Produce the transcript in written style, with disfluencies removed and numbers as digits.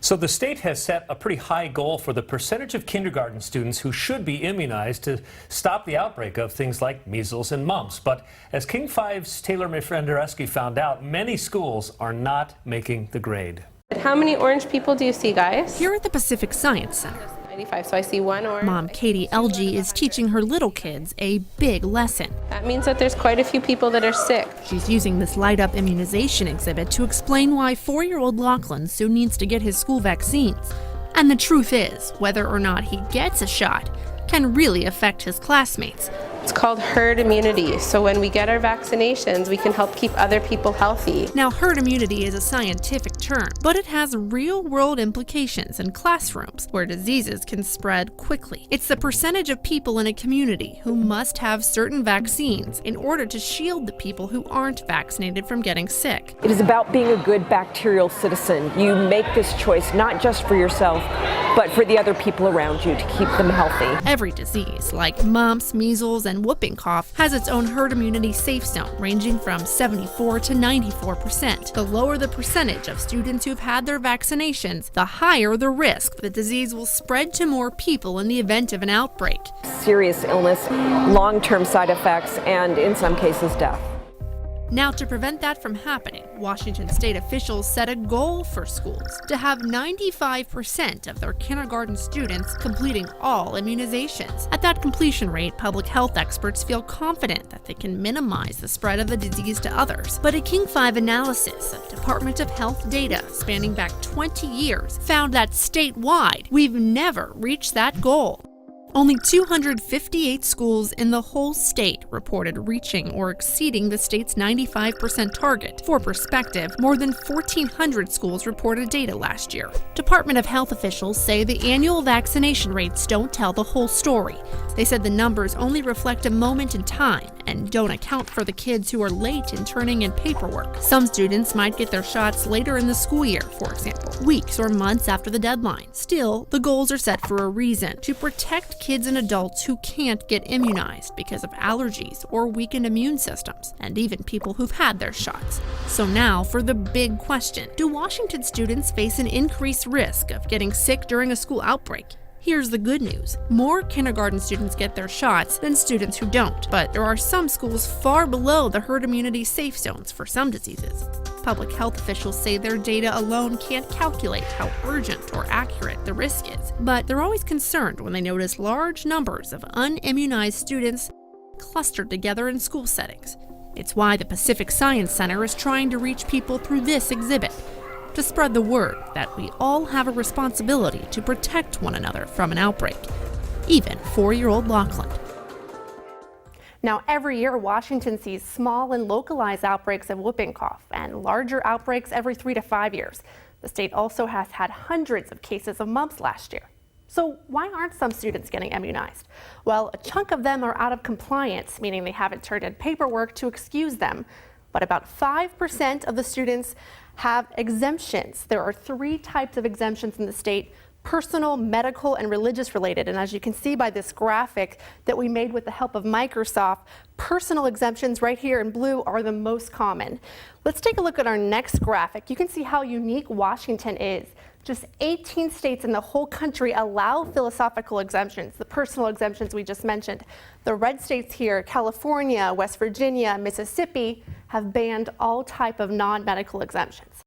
So the state has set a pretty high goal for the percentage of kindergarten students who should be immunized to stop the outbreak of things like measles and mumps. But as King 5's Taylor Mirfendereski found out, many schools are not making the grade. How many orange people do you see, guys? Here at the Pacific Science Center, 95, so I see one orange. Mom Katie LG is teaching her little kids a big lesson. That means that there's quite a few people that are sick. She's using this light-up immunization exhibit to explain why 4-year-old Lachlan soon needs to get his school vaccines. And the truth is, whether or not he gets a shot can really affect his classmates. It's called herd immunity. So when we get our vaccinations, we can help keep other people healthy. Now, herd immunity is a scientific term, but it has real-world implications in classrooms where diseases can spread quickly. It's the percentage of people in a community who must have certain vaccines in order to shield the people who aren't vaccinated from getting sick. It is about being a good bacterial citizen. You make this choice not just for yourself, but for the other people around you to keep them healthy. Every disease, like mumps, measles, and whooping cough, has its own herd immunity safe zone, ranging from 74 to 94%. The lower the percentage of students who've had their vaccinations, the higher the risk the disease will spread to more people in the event of an outbreak. Serious illness, long-term side effects, and in some cases death. Now, to prevent that from happening, Washington state officials set a goal for schools to have 95% of their kindergarten students completing all immunizations. At that completion rate, public health experts feel confident that they can minimize the spread of the disease to others. But a King 5 analysis of Department of Health data spanning back 20 years found that statewide, we've never reached that goal. Only 258 schools in the whole state reported reaching or exceeding the state's 95% target. For perspective, more than 1,400 schools reported data last year. Department of Health officials say the annual vaccination rates don't tell the whole story. They said the numbers only reflect a moment in time and don't account for the kids who are late in turning in paperwork. Some students might get their shots later in the school year, for example, weeks or months after the deadline. Still, the goals are set for a reason: to protect kids and adults who can't get immunized because of allergies or weakened immune systems, and even people who've had their shots. So now for the big question: do Washington students face an increased risk of getting sick during a school outbreak? Here's the good news. More kindergarten students get their shots than students who don't, but there are some schools far below the herd immunity safe zones for some diseases. Public health officials say their data alone can't calculate how urgent or accurate the risk is, but they're always concerned when they notice large numbers of unimmunized students clustered together in school settings. It's why the Pacific Science Center is trying to reach people through this exhibit, to spread the word that we all have a responsibility to protect one another from an outbreak, even 4-year-old Lachlan. Now, every year, Washington sees small and localized outbreaks of whooping cough and larger outbreaks every 3 to 5 years. The state also has had hundreds of cases of mumps last year. So why aren't some students getting immunized? Well, a chunk of them are out of compliance, meaning they haven't turned in paperwork to excuse them. But about 5% of the students have exemptions. There are 3 types of exemptions in the state: personal, medical, and religious related. And as you can see by this graphic that we made with the help of Microsoft, personal exemptions right here in blue are the most common. Let's take a look at our next graphic. You can see how unique Washington is. Just 18 states in the whole country allow philosophical exemptions, the personal exemptions we just mentioned. The red states here, California, West Virginia, Mississippi, have banned all type of non-medical exemptions.